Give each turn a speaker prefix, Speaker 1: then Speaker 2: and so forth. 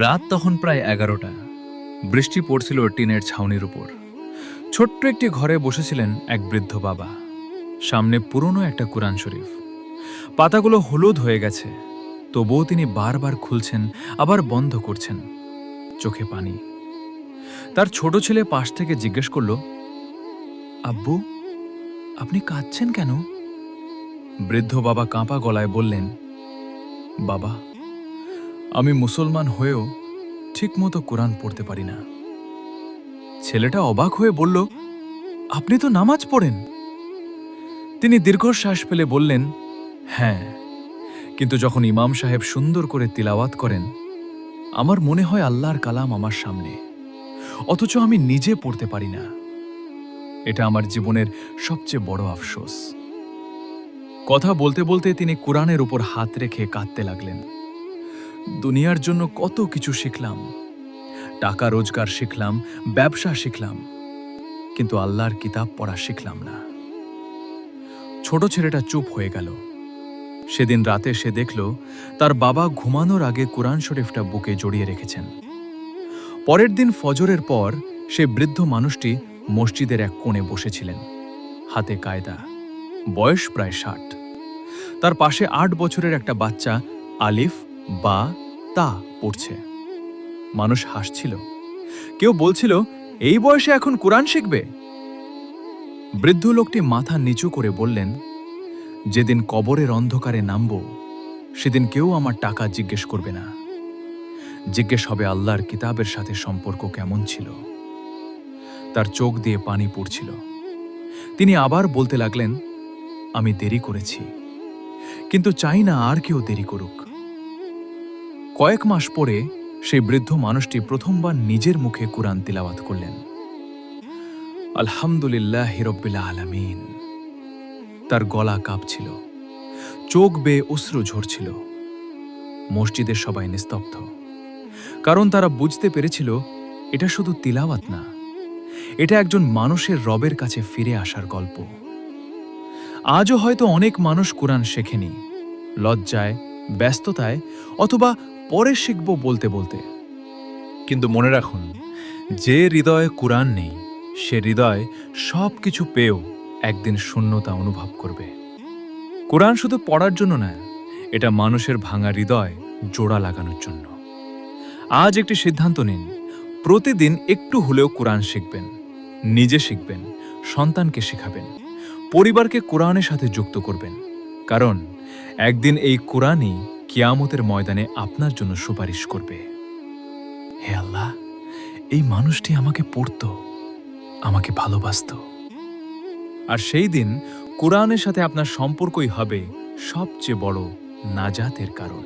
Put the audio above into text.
Speaker 1: রাত তখন প্রায় 11টা। বৃষ্টি পড়ছিল টিনের ছাউনির উপর। ছোট্ট একটি ঘরে বসেছিলেন এক বৃদ্ধ বাবা। সামনে পুরনো একটা কুরআন শরীফ। পাতাগুলো হলুদ হয়ে গেছে, তবুও তিনি বারবার খুলছেন, আবার বন্ধ করছেন। চোখে পানি। তার ছোট ছেলে পাশ থেকে জিজ্ঞেস করল, আব্বু, আপনি কাঁদছেন কেন? বৃদ্ধ বাবা কাঁপা গলায় বললেন, বাবা, আমি মুসলমান হয়েও ঠিকমতো কোরআন পড়তে পারি না। ছেলেটা অবাক হয়ে বলল, আপনি তো নামাজ পড়েন। তিনি দীর্ঘশ্বাস ফেলে বললেন, হ্যাঁ, কিন্তু যখন ইমাম সাহেব সুন্দর করে তিলাওয়াত করেন, আমার মনে হয় আল্লাহর কালাম আমার সামনে, অথচ আমি নিজে পড়তে পারি না। এটা আমার জীবনের সবচেয়ে বড় আফসোস। কথা বলতে বলতে তিনি কোরআনের উপর হাত রেখে কাঁদতে লাগলেন। দুনিয়ার জন্য কত কিছু শিখলাম, টাকা রোজগার শিখলাম, ব্যবসা শিখলাম, কিন্তু আল্লাহর কিতাব পড়া শিখলাম না। ছোট ছেলেটা চুপ হয়ে গেল। সেদিন রাতে সে দেখল তার বাবা ঘুমানোর আগে কুরআন শরীফটা বুকে জড়িয়ে রেখেছেন। পরের দিন ফজরের পর সে বৃদ্ধ মানুষটি মসজিদের এক কোণে বসেছিলেন, হাতে কায়দা, বয়স প্রায় 60। তার পাশে 8 বছরের একটা বাচ্চা আলিফ বা তা পড়ছে। মানুষ হাসছিল, কেউ বলছিল, এই বয়সে এখন কোরআন শিখবে? বৃদ্ধ লোকটি মাথা নিচু করে বললেন, যেদিন কবরের অন্ধকারে নামব, সেদিন কেউ আমার টাকা জিজ্ঞেস করবে না, জিজ্ঞেস হবে আল্লাহর কিতাবের সাথে সম্পর্ক কেমন ছিল। তার চোখ দিয়ে পানি পড়ছিল। তিনি আবার বলতে লাগলেন, আমি দেরি করেছি, কিন্তু চাই না আর কেউ দেরি করুক। কয়েক মাস পরে সেই বৃদ্ধ মানুষটি প্রথমবার নিজের মুখে কুরআন তিলাওয়াত করলেন, আলহামদুলিল্লাহি রাব্বিল আলামিন। তার গলা কাঁপছিল, চোখ বেয়ে অশ্রু ঝরছিল। মসজিদের সবাই নিস্তব্ধ, কারণ তারা বুঝতে পেরেছিল এটা শুধু তিলাওয়াত না, এটা একজন মানুষের রবের কাছে ফিরে আসার গল্প। আজও হয়তো অনেক মানুষ কোরআন শেখেনি, লজ্জায়, ব্যস্ততায়, অথবা পরে শিখব বলতে বলতে। কিন্তু মনে রাখুন, যে হৃদয়ে কোরআন নেই, সে হৃদয় সব কিছু পেয়েও একদিন শূন্যতা অনুভব করবে। কোরআন শুধু পড়ার জন্য নয়, এটা মানুষের ভাঙা হৃদয় জোড়া লাগানোর জন্য। আজ একটি সিদ্ধান্ত নিন, প্রতিদিন একটু হলেও কোরআন শিখবেন, নিজে শিখবেন, সন্তানকে শেখাবেন, পরিবারকে কোরআনের সাথে যুক্ত করবেন, কারণ একদিন এই কোরআনই কিয়ামতের ময়দানে আপনার জন্য সুপারিশ করবে। হে আল্লাহ, এই মানুষটি আমাকে পড়তো, আমাকে ভালোবাসত। আর সেই দিন কোরআনের সাথে আপনার সম্পর্কই হবে সবচেয়ে বড় নাজাতের কারণ।